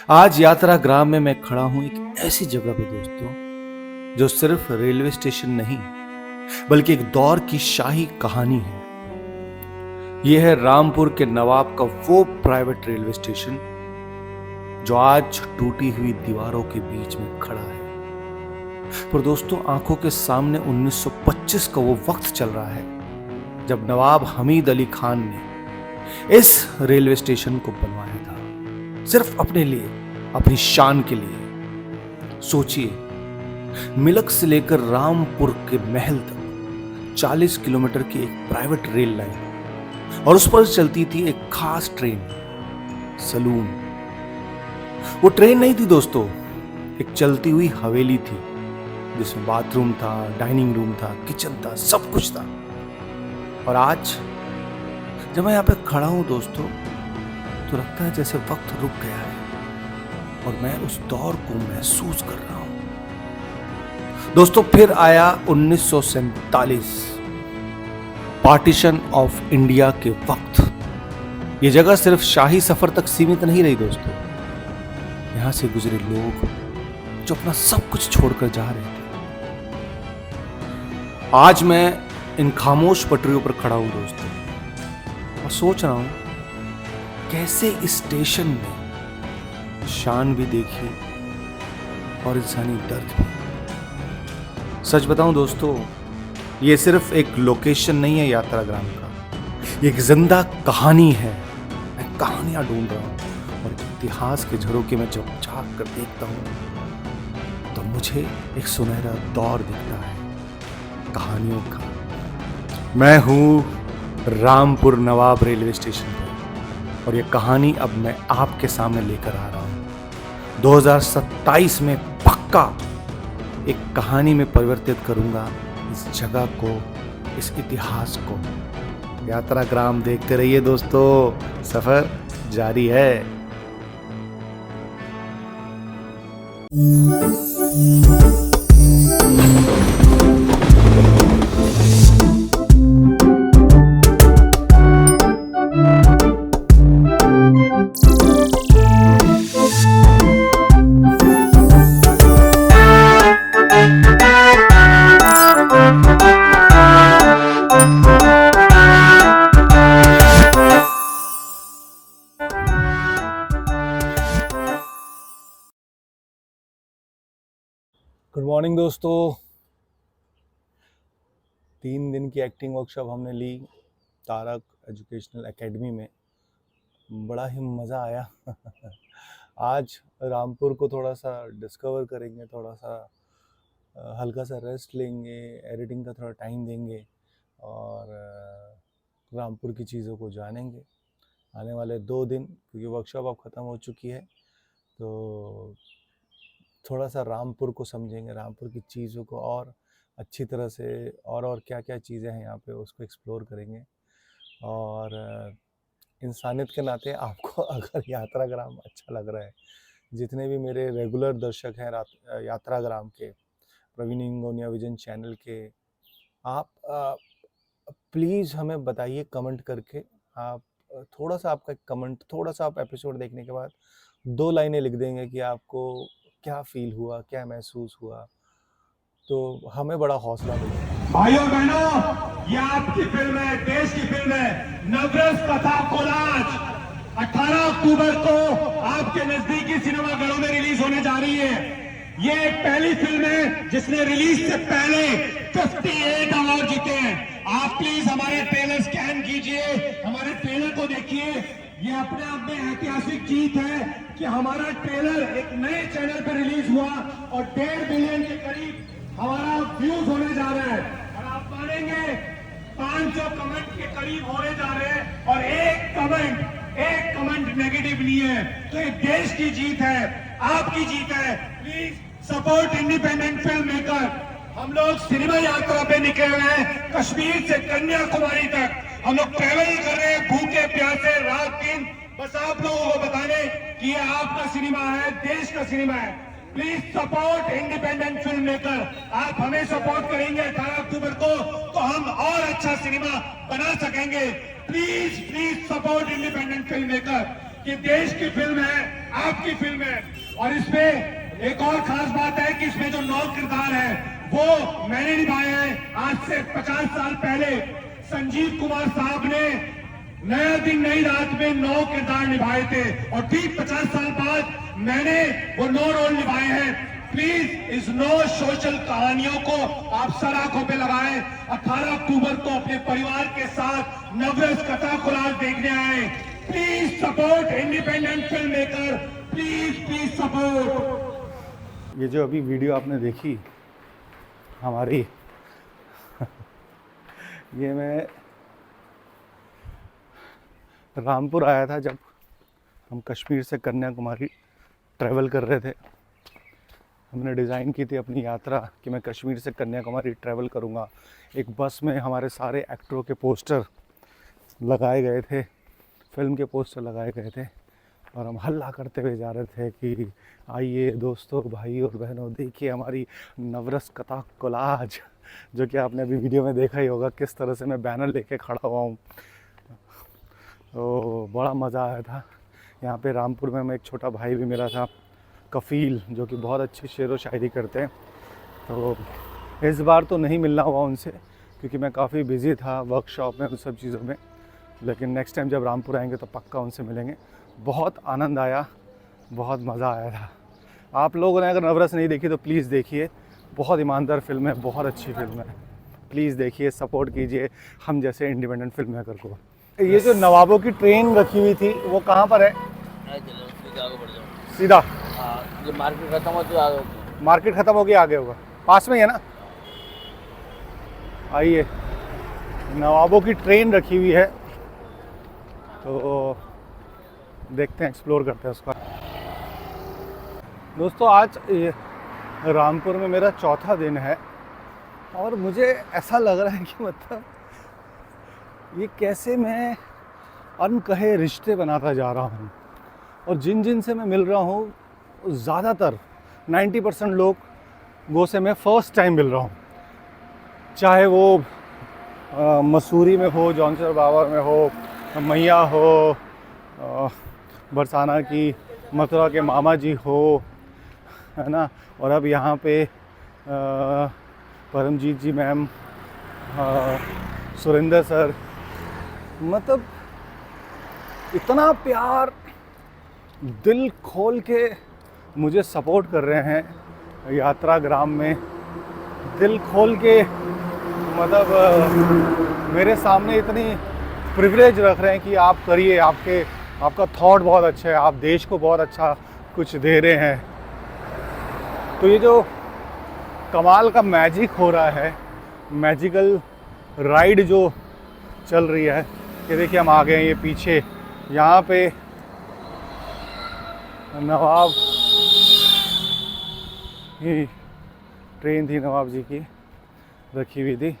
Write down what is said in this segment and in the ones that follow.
आज यात्रा ग्राम में मैं खड़ा हूं एक ऐसी जगह पे दोस्तों, जो सिर्फ रेलवे स्टेशन नहीं बल्कि एक दौर की शाही कहानी है। यह है रामपुर के नवाब का वो प्राइवेट रेलवे स्टेशन जो आज टूटी हुई दीवारों के बीच में खड़ा है। पर दोस्तों, आंखों के सामने 1925 का वो वक्त चल रहा है जब नवाब हमीद अली खान ने इस रेलवे स्टेशन को बनवाया था, सिर्फ अपने लिए, अपनी शान के लिए। सोचिए, मिलक से लेकर रामपुर के महल तक 40 किलोमीटर की एक प्राइवेट रेल लाइन, और उस पर चलती थी एक खास ट्रेन, सलून। वो ट्रेन नहीं थी दोस्तों, एक चलती हुई हवेली थी जिसमें बाथरूम था, डाइनिंग रूम था, किचन था, सब कुछ था। और आज जब मैं यहाँ पे खड़ा हूं दोस्तों, तो लगता है जैसे वक्त रुक गया है और मैं उस दौर को महसूस कर रहा हूं। दोस्तों, फिर आया 1947, पार्टीशन ऑफ इंडिया के वक्त। ये जगह सिर्फ शाही सफर तक सीमित नहीं रही दोस्तों। यहां से गुजरे लोग जो अपना सब कुछ छोड़कर जा रहे थे। आज मैं इन खामोश पटरियों पर खड़ा हूं दोस्तों, और सोच रहा हूं कैसे इस स्टेशन में शान भी देखी और इंसानी दर्द भी। सच बताऊं दोस्तों, ये सिर्फ एक लोकेशन नहीं है यात्रा ग्राम का, ये एक जिंदा कहानी है। मैं कहानियां ढूंढ रहा हूं और इतिहास के झरोखे में जब झांक कर देखता हूं तो मुझे एक सुनहरा दौर दिखता है कहानियों का। मैं हूं रामपुर नवाब रेलवे स्टेशन पर, और ये कहानी अब मैं आपके सामने लेकर आ रहा हूं। 2027 में पक्का एक कहानी में परिवर्तित करूंगा इस जगह को, इस इतिहास को। यात्रा ग्राम देखते रहिए दोस्तों, सफर जारी है। गुड मॉर्निंग दोस्तों। 3 दिन की एक्टिंग वर्कशॉप हमने ली तारक एजुकेशनल एकेडमी में। बड़ा ही मज़ा आया। आज रामपुर को थोड़ा सा डिस्कवर करेंगे, थोड़ा सा हल्का सा रेस्ट लेंगे, एडिटिंग का थोड़ा टाइम देंगे और रामपुर की चीज़ों को जानेंगे आने वाले 2 दिन, क्योंकि वर्कशॉप अब ख़त्म हो चुकी है। तो थोड़ा सा रामपुर को समझेंगे, रामपुर की चीज़ों को और अच्छी तरह से, और क्या क्या चीज़ें हैं यहाँ पे उसको एक्सप्लोर करेंगे। और इंसानियत के नाते आपको अगर यात्रा ग्राम अच्छा लग रहा है, जितने भी मेरे रेगुलर दर्शक हैं यात्रा ग्राम के, प्रवीण इंगोनिया विजन चैनल के, आप प्लीज़ हमें बताइए कमेंट करके। आप थोड़ा सा आपका कमेंट, थोड़ा सा आप एपिसोड देखने के बाद 2 लाइनें लिख देंगे कि आपको क्या फील हुआ, क्या महसूस हुआ, तो हमें बड़ा हौसला मिलेगा। भाइयों बहनों, ये आपकी फिल्म है, देश की फिल्म है, नवरस कथा कोलाज। 18 अक्टूबर को आपके नजदीकी सिनेमाघरों में रिलीज होने जा रही है। ये एक पहली फिल्म है जिसने रिलीज से पहले 58 अवार्ड जीते हैं। आप प्लीज हमारे ट्रेलर स्कैन कीजिए, हमारे ट्रेलर को देखिए। ये अपने आप में ऐतिहासिक जीत है कि हमारा ट्रेलर एक नए चैनल पर रिलीज हुआ और 1.5 बिलियन के करीब हमारा व्यूज होने जा रहा है। और आप मानेंगे 500 कमेंट के करीब होने जा रहे हैं, और एक कमेंट नेगेटिव नहीं है। तो ये देश की जीत है, आपकी जीत है। Please support independent film maker. हम लोग सिनेमा यात्रा पे निकले हुए हैं, कश्मीर से कन्याकुमारी तक हम लोग ट्रेवल कर रहे हैं, भूखे प्यासे रात दिन, बस आप लोगों को बताने कि ये आपका सिनेमा है, देश का सिनेमा है। Please support independent film maker. आप हमें सपोर्ट करेंगे 18 अक्टूबर को, तो हम और अच्छा सिनेमा बना सकेंगे। Please support independent film maker. कि देश की फिल्म है, आपकी फिल्म है। और इसमें एक और खास बात है कि इसमें जो 9 किरदार है वो मैंने निभाए हैं। आज से 50 साल पहले संजीव कुमार साहब ने नया दिन नई रात में 9 किरदार निभाए थे और ठीक 50 साल बाद मैंने वो 9 रोल निभाए हैं। प्लीज इस 9 सोशल कहानियों को आप सर आंखों पे लगाएं। 18 अक्टूबर को अपने परिवार के साथ नवरस कथा कोलाज देखने आए। Please support independent film maker, please support. ये जो अभी वीडियो आपने देखी हमारी ये मैं रामपुर आया था जब हम कश्मीर से कन्याकुमारी ट्रैवल कर रहे थे। हमने डिज़ाइन की थी अपनी यात्रा कि मैं कश्मीर से कन्याकुमारी ट्रैवल करूँगा। एक बस में हमारे सारे एक्टरों के पोस्टर लगाए गए थे, फिल्म के पोस्टर लगाए गए थे और हम हल्ला करते हुए जा रहे थे कि आइए दोस्तों, भाई और बहनों, देखिए हमारी नवरस कथा कोलाज, जो कि आपने अभी वीडियो में देखा ही होगा किस तरह से मैं बैनर लेके खड़ा हुआ हूँ। तो बड़ा मज़ा आया था। यहाँ पे रामपुर में एक छोटा भाई भी मिला था, कफ़ील, जो कि बहुत अच्छी शेर व शायरी करते हैं। तो इस बार तो नहीं मिलना हुआ उनसे क्योंकि मैं काफ़ी बिज़ी था वर्कशॉप में, उन सब चीज़ों में। लेकिन नेक्स्ट टाइम जब रामपुर आएंगे तो पक्का उनसे मिलेंगे। बहुत आनंद आया, बहुत मज़ा आया था। आप लोगों ने अगर नवरस नहीं देखी तो प्लीज़ देखिए, बहुत ईमानदार फिल्म है, बहुत अच्छी फिल्म है। प्लीज़ देखिए, सपोर्ट कीजिए हम जैसे इंडिपेंडेंट फिल्म मेकर को। ये जो नवाबों की ट्रेन रखी हुई थी वो कहाँ पर है? सीधा मार्केट खत्म हो तो आगे होगी। मार्केट ख़त्म हो गया, आगे होगा, पास में ही है ना। आइए, नवाबों की ट्रेन रखी हुई है तो देखते हैं, एक्सप्लोर करते हैं उसका। दोस्तों आज रामपुर में मेरा चौथा दिन है और मुझे ऐसा लग रहा है कि मतलब ये कैसे मैं अनकहे रिश्ते बनाता जा रहा हूँ और जिन जिन से मैं मिल रहा हूँ ज़्यादातर 90% लोग वो से मैं फ़र्स्ट टाइम मिल रहा हूँ। चाहे वो मसूरी में हो, जौनसर बावर में हो, मैया हो, बरसाना की मथुरा के मामा जी हो, है ना। और अब यहाँ पे परमजीत जी मैम, सुरेंद्र सर, मतलब इतना प्यार, दिल खोल के मुझे सपोर्ट कर रहे हैं यात्रा ग्राम में। दिल खोल के मतलब मेरे सामने इतनी प्रिविलेज रख रहे हैं कि आप करिए, आपका थॉट बहुत अच्छा है, आप देश को बहुत अच्छा कुछ दे रहे हैं। तो ये जो कमाल का मैजिक हो रहा है, मैजिकल राइड जो चल रही है, ये देखिए हम आ गए हैं, ये पीछे यहाँ पे नवाब की ट्रेन थी, नवाब जी की रखी हुई थी।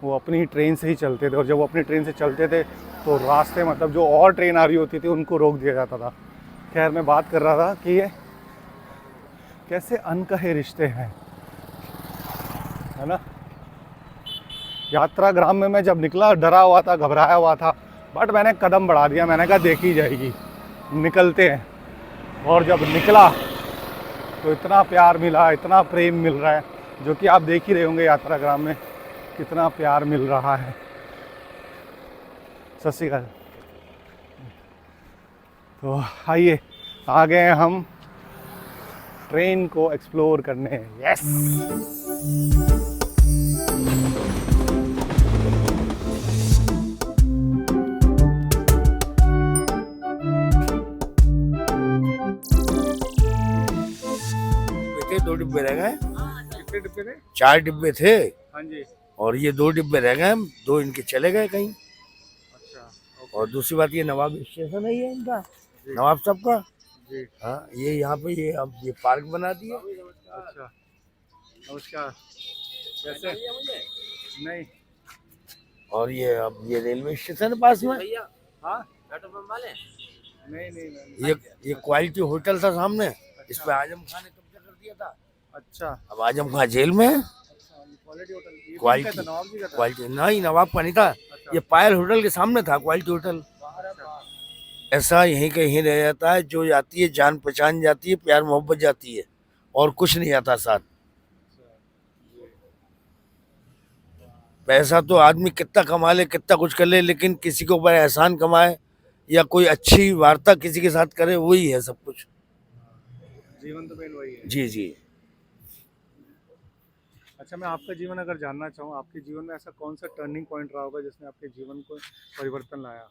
वो अपनी ट्रेन से ही चलते थे और जब वो अपनी ट्रेन से चलते थे तो रास्ते मतलब जो और ट्रेन आ रही होती थी उनको रोक दिया जाता था। खैर मैं बात कर रहा था कि ये कैसे अनकहे रिश्ते हैं, है ना। यात्रा ग्राम में मैं जब निकला डरा हुआ था, घबराया हुआ था, बट मैंने कदम बढ़ा दिया। मैंने कहा देखी जाएगी, निकलते हैं। और जब निकला तो इतना प्यार मिला, इतना प्रेम मिल रहा है, जो कि आप देख ही रहे होंगे यात्रा ग्राम में कितना प्यार मिल रहा है। सत श्री अकाल। तो आइए, आ गए हम ट्रेन को एक्सप्लोर करने। यस, दो डिब्बे रह गए। कितने डिब्बे थे? 4 डिब्बे थे। हाँ जी। और ये 2 डिब्बे रह गए, 2 इनके चले गए कहीं। अच्छा। और दूसरी बात, ये नवाब स्टेशन है, ये इनका नवाब साहब का जी। हाँ, ये यहाँ पे ये अब ये पार्क बना दिया। अच्छा, नमस्कार। कैसे? नहीं। और ये अब ये रेलवे स्टेशन है पास में। हाँ, नहीं। ये क्वालिटी होटल था सामने। इस पे आजम खान ने कब्जा कर दिया था। अच्छा, अब आजम खान जेल में है। Quality hotel. क्वालिटी नहीं, नवाब का नहीं था। ये पायल होटल के सामने था क्वालिटी होटल। ऐसा यहीं का यहीं रह जाता है। जो जाती है जान पहचान जाती है, प्यार मोहब्बत जाती है, और कुछ नहीं आता साथ। पैसा तो आदमी कितना कमा ले, कितना कुछ कर ले, लेकिन किसी के ऊपर एहसान कमाए या कोई अच्छी वार्ता किसी के साथ करे, वही है सब कुछ। जीवन तो मेन वही है। जी जी। अच्छा, मैं आपका जीवन अगर जानना चाहूँ, आपके जीवन में ऐसा कौन सा टर्निंग पॉइंट रहा होगा जिसने आपके जीवन को परिवर्तन लाया?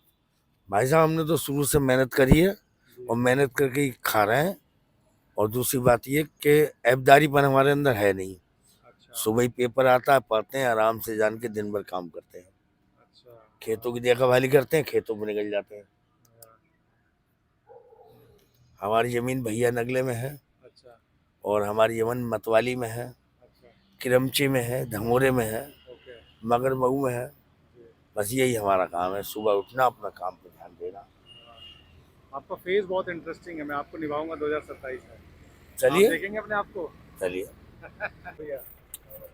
भाई साहब, हमने तो शुरू से मेहनत करी है और मेहनत करके ही खा रहे हैं। और दूसरी बात ये कि ऐबदारीपन हमारे अंदर है नहीं। अच्छा। सुबह ही पेपर आता है, पढ़ते हैं, आराम से जान के दिन भर काम करते हैं। अच्छा। खेतों की देखभाली करते हैं, खेतों में निकल जाते हैं। हमारी जमीन भैया नगले में है। अच्छा। और हमारी जमीन मतवाली में है, अच्छा। किरमची में है, धमोरे में है, ओके। मगर मऊ में है। बस यही हमारा काम है, सुबह उठना, अपना काम पे ध्यान देना। आपका फेस बहुत इंटरेस्टिंग है, मैं आपको निभाऊंगा 2027 में। चलिए आप देखेंगे अपने आप को? चलिए। भैया,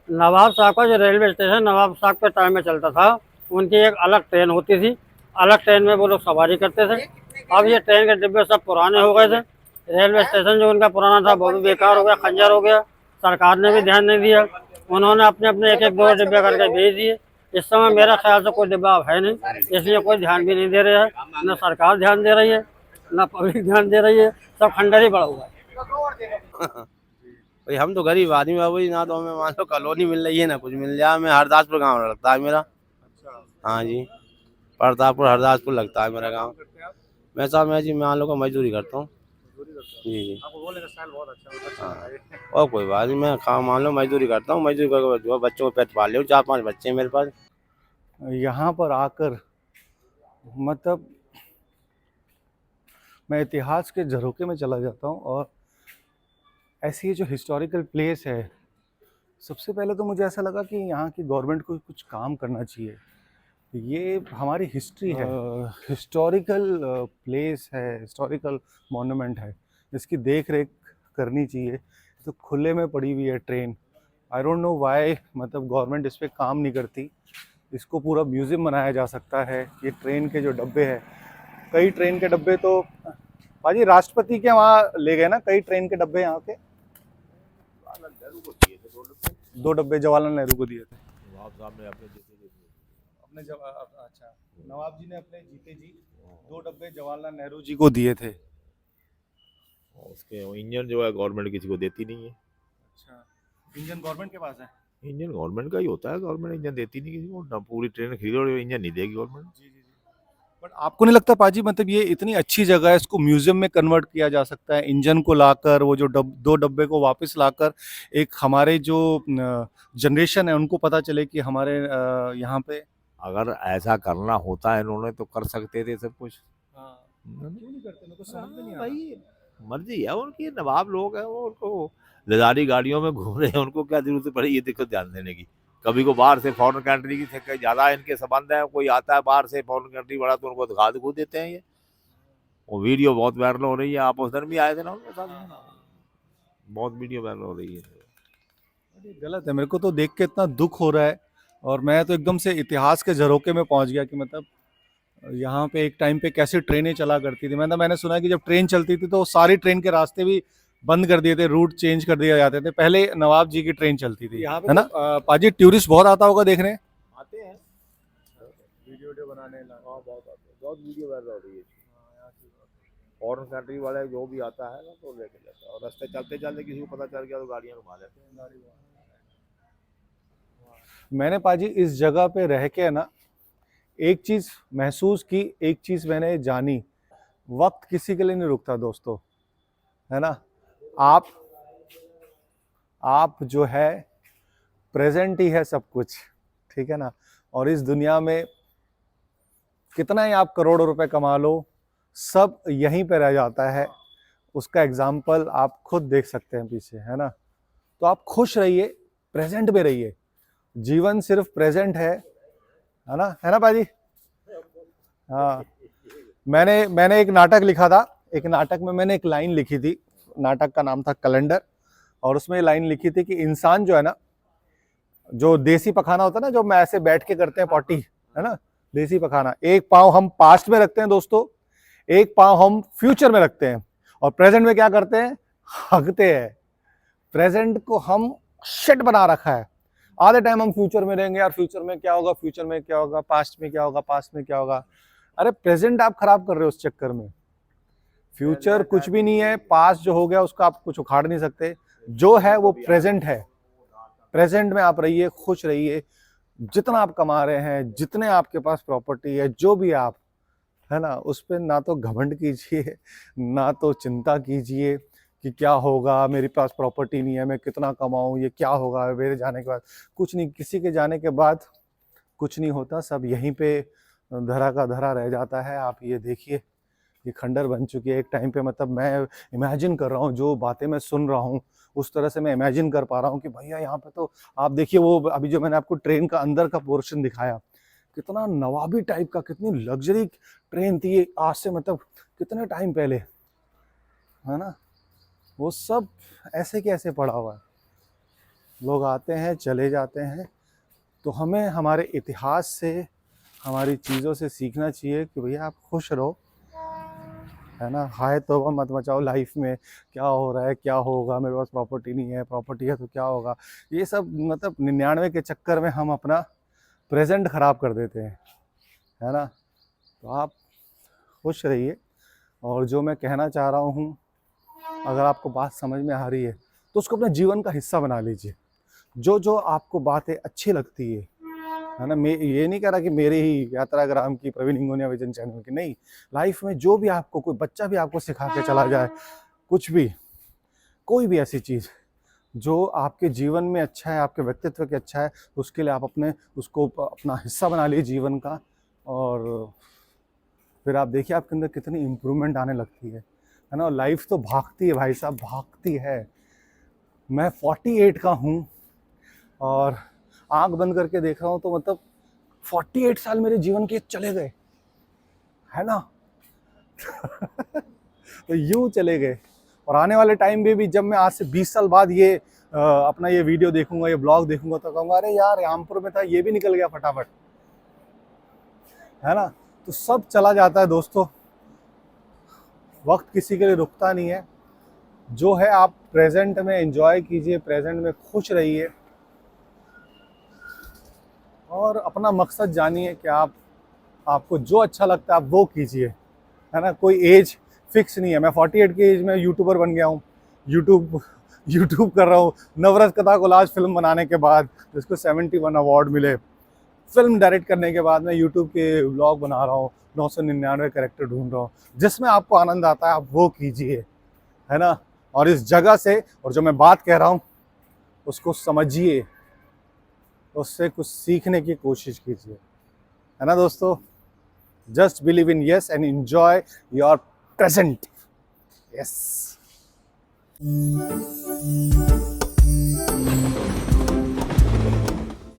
नवाब साहब का जो रेलवे स्टेशन नवाब साहब के टाइम में चलता था, उनकी एक अलग ट्रेन होती थी। अलग ट्रेन में वो लोग सवारी करते थे। अब ये ट्रेन के डिब्बे सब पुराने हो गए थे। रेलवे स्टेशन जो उनका पुराना था वो भी बेकार हो गया, खंजर हो गया। सरकार ने भी ध्यान नहीं दिया, उन्होंने अपने अपने एक एक दो डिब्बे करके भेज दिए। इस समय मेरा ख्याल से कोई डिब्बा अब है नहीं, इसलिए कोई ध्यान भी नहीं दे रहा है। न सरकार ध्यान दे रही है, न पब्लिक ध्यान दे रही है, सब खंडर ही पड़ा हुआ है। भाई हम तो गरीब आदमी है भाई, ना तो हमें मान लो कॉलोनी मिल रही है ना कुछ मिल जाए। मैं हरदासपुर गांव लगता है मेरा। हाँ जी, प्रतापपुर हरदासपुर लगता है मेरा गांव। मैं साहब मैं जी मान लो का मजदूरी करता हूँ। जी जी। आपको बोलने का स्टाइल बहुत अच्छा है, अच्छा हाँ। है। और कोई बात नहीं, मैं काम मान लो मजदूरी करता हूँ। मजदूरी करके जो है बच्चों को पेट पाल ले, 4-5 बच्चे हैं मेरे पास। यहाँ पर आकर मतलब मैं इतिहास के झरोखे में चला जाता हूँ। और ऐसी ये जो हिस्टोरिकल प्लेस है, सबसे पहले तो मुझे ऐसा लगा कि यहाँ की गवर्नमेंट को कुछ काम करना चाहिए। ये हमारी हिस्ट्री है, हिस्टोरिकल प्लेस है, हिस्टोरिकल मॉन्यूमेंट है, इसकी देख रेख करनी चाहिए। तो खुले में पड़ी हुई है train. I don't know why, मतलब गवर्नमेंट इस पर काम नहीं करती। इसको पूरा म्यूज़ियम बनाया जा सकता है। ये ट्रेन के जो डब्बे हैं, कई ट्रेन के डब्बे तो भाजी राष्ट्रपति के वहाँ ले गए ना, कई ट्रेन के डब्बे यहाँ के। 2 डब्बे जवाहरलाल नेहरू को दिए थे। नवाब साहब ने अपने अच्छा, नवाब जी ने अपने जीते जी 2 डब्बे जवाहरलाल नेहरू जी को दिए थे। उसके इंजन जो है गवर्नमेंट किसी को देती नहीं है। अच्छा, इंजन गवर्नमेंट के पास है? इंजन गवर्नमेंट का ही होता है, गवर्नमेंट इंजन देती नहीं किसी को ना। पूरी ट्रेन खरीदो और इंजन नहीं देगी government. Ji ji ji. But आपको नहीं लगता पाजी, मतलब ये इतनी अच्छी जगह है, इसको म्यूजियम में कन्वर्ट किया जा सकता है? इंजन को लाकर, वो जो 2 डब्बे को वापस लाकर, एक हमारे जो जनरेशन है उनको पता चले कि हमारे यहाँ पे। अगर ऐसा करना होता है इन्होंने तो कर सकते थे सब कुछ। क्यों नहीं करते? मेरे को समझ में नहीं आ रहा। भाई मर्जी है उनकी, नवाब लोग हैं वो, उनको लदारी गाड़ियों में घूम रहे हैं, उनको क्या जरूरत पड़ी ये देखो ध्यान देने की। कभी को बाहर से फॉरेन कंट्री की से ज्यादा इनके संबंध है, कोई आता है बाहर से फॉरेन कंट्री बड़ा तो उनको दिखा दिखू देते हैं। ये वो वीडियो बहुत वायरल हो रही है, आप उस दिन भी आए थे ना उनके साथ, बहुत वीडियो वायरल हो रही है। ये गलत है, मेरे को तो देख के इतना दुख हो रहा है। और मैं तो एकदम से इतिहास के झरोके में पहुंच गया कि मतलब यहाँ पे एक टाइम पे कैसे ट्रेनें चला करती थी। मैंने सुना है कि जब ट्रेन चलती थी तो सारी ट्रेन के रास्ते भी बंद कर दिए थे, रूट चेंज कर दिए जाते थे। पहले नवाब जी की ट्रेन चलती थी, यहाँ पे है ना? पाजी टूरिस्ट बहुत आता होगा देखने, आते हैं वीडियो बनाने। बहुत वीडियो वायरल हो रही है। फॉरेन कंट्री वाले जो भी आता है ना तो लेके जाता है, और रास्ते चलते चलते किसी को पता चल गया तो गाड़ियाँ घुमा लेते हैं। मैंने पाजी इस जगह पे रह के ना एक चीज महसूस की, एक चीज मैंने जानी, वक्त किसी के लिए नहीं रुकता दोस्तों, है ना? आप जो है प्रेजेंट ही है सब कुछ, ठीक है ना? और इस दुनिया में कितना ही आप करोड़ों रुपए कमा लो, सब यहीं पे रह जाता है। उसका एग्जाम्पल आप खुद देख सकते हैं पीछे, है ना? तो आप खुश रहिए, प्रेजेंट में रहिए। जीवन सिर्फ प्रेजेंट है ना? है ना पाजी? हाँ, मैंने एक नाटक लिखा था। एक नाटक में मैंने एक लाइन लिखी थी, नाटक का नाम था कैलेंडर। और उसमें लाइन लिखी थी कि इंसान जो है ना, जो देसी पखाना होता है ना, जो मैं ऐसे बैठ के करते हैं पॉटी, है ना, देसी पखाना, एक पाँव हम पास्ट में रखते हैं दोस्तों, एक पाँव हम फ्यूचर में रखते हैं और प्रेजेंट में क्या करते हैं, हगते हैं। प्रेजेंट को हम शिट बना रखा है, आधे टाइम हम फ्यूचर में रहेंगे, यार फ्यूचर में क्या होगा, फ्यूचर में क्या होगा, पास्ट में क्या होगा, पास्ट में क्या होगा। अरे प्रेजेंट आप खराब कर रहे हो उस चक्कर में। फ्यूचर कुछ भी नहीं है, पास्ट जो हो गया उसका आप कुछ उखाड़ नहीं सकते, जो है वो प्रेजेंट है। प्रेजेंट में आप रहिए, खुश रहिए। जितना आप कमा रहे हैं, जितने आपके पास प्रॉपर्टी है, जो भी आप है ना, उस पर ना तो घमंड कीजिए, ना तो चिंता कीजिए कि क्या होगा, मेरे पास प्रॉपर्टी नहीं है, मैं कितना कमाऊं, ये क्या होगा मेरे जाने के बाद। कुछ नहीं, किसी के जाने के बाद कुछ नहीं होता, सब यहीं पे धरा का धरा रह जाता है। आप ये देखिए, ये खंडर बन चुकी है एक टाइम पे। मतलब मैं इमेजिन कर रहा हूँ, जो बातें मैं सुन रहा हूँ उस तरह से मैं इमेजिन कर पा रहा हूँ कि भैया यहाँ पे तो आप देखिए, वो अभी जो मैंने आपको ट्रेन का अंदर का पोर्शन दिखाया, कितना नवाबी टाइप का, कितनी लग्जरी ट्रेन थी ये, आज से मतलब कितने टाइम पहले, है ना। वो सब ऐसे के ऐसे पड़ा हुआ है, लोग आते हैं चले जाते हैं। तो हमें हमारे इतिहास से, हमारी चीज़ों से सीखना चाहिए कि भैया आप खुश रहो, है ना। हाय तौबा मत मचाओ लाइफ में, क्या हो रहा है, क्या होगा, मेरे पास प्रॉपर्टी नहीं है, प्रॉपर्टी है तो क्या होगा। ये सब मतलब 99 के चक्कर में हम अपना प्रेजेंट ख़राब कर देते हैं, है ना। तो आप खुश रहिए। और जो मैं कहना चाह रहा हूँ, अगर आपको बात समझ में आ रही है तो उसको अपने जीवन का हिस्सा बना लीजिए। जो जो आपको बातें अच्छी लगती है ना। मैं ये नहीं कह रहा कि मेरे ही यात्राग्राम की, प्रवीण हिंगोनिया विजन चैनल की, नहीं। लाइफ में जो भी आपको, कोई बच्चा भी आपको सिखा के चला जाए, कुछ भी, कोई भी ऐसी चीज़ जो आपके जीवन में अच्छा है, आपके व्यक्तित्व के अच्छा है, उसके लिए आप उसको अपना हिस्सा बना लीजिए जीवन का। और फिर आप देखिए आपके अंदर कितनी इम्प्रूवमेंट आने लगती है ना। लाइफ तो भागती है भाई साहब, भागती है। मैं 48 का हूँ और आंख बंद करके देख रहा हूँ तो मतलब 48 साल मेरे जीवन के चले गए, है ना। तो यूं चले गए। और आने वाले टाइम में भी जब मैं आज से 20 साल बाद ये अपना ये वीडियो देखूंगा, ये ब्लॉग देखूंगा, तो कहूँगा अरे यार रामपुर में था, ये भी निकल गया फटाफट, है ना। तो सब चला जाता है दोस्तों, वक्त किसी के लिए रुकता नहीं है। जो है आप प्रेजेंट में एंजॉय कीजिए, प्रेजेंट में खुश रहिए और अपना मकसद जानिए कि आपको जो अच्छा लगता है आप वो कीजिए, है ना। कोई एज फिक्स नहीं है। मैं 48 की एज में यूट्यूबर बन गया हूँ, यूट्यूब कर रहा हूँ। नवरस कथा कोलाज फिल्म बनाने के बाद जिसको 71 अवार्ड मिले, फिल्म डायरेक्ट करने के बाद मैं यूट्यूब के व्लॉग बना रहा हूँ, 999 कैरेक्टर ढूंढ रहा हूँ। जिसमें आपको आनंद आता है आप वो कीजिए, है ना। और इस जगह से, और जो मैं बात कह रहा हूँ उसको समझिए, उससे कुछ सीखने की कोशिश कीजिए, है ना दोस्तों। Just believe in yes and enjoy your present. Yes.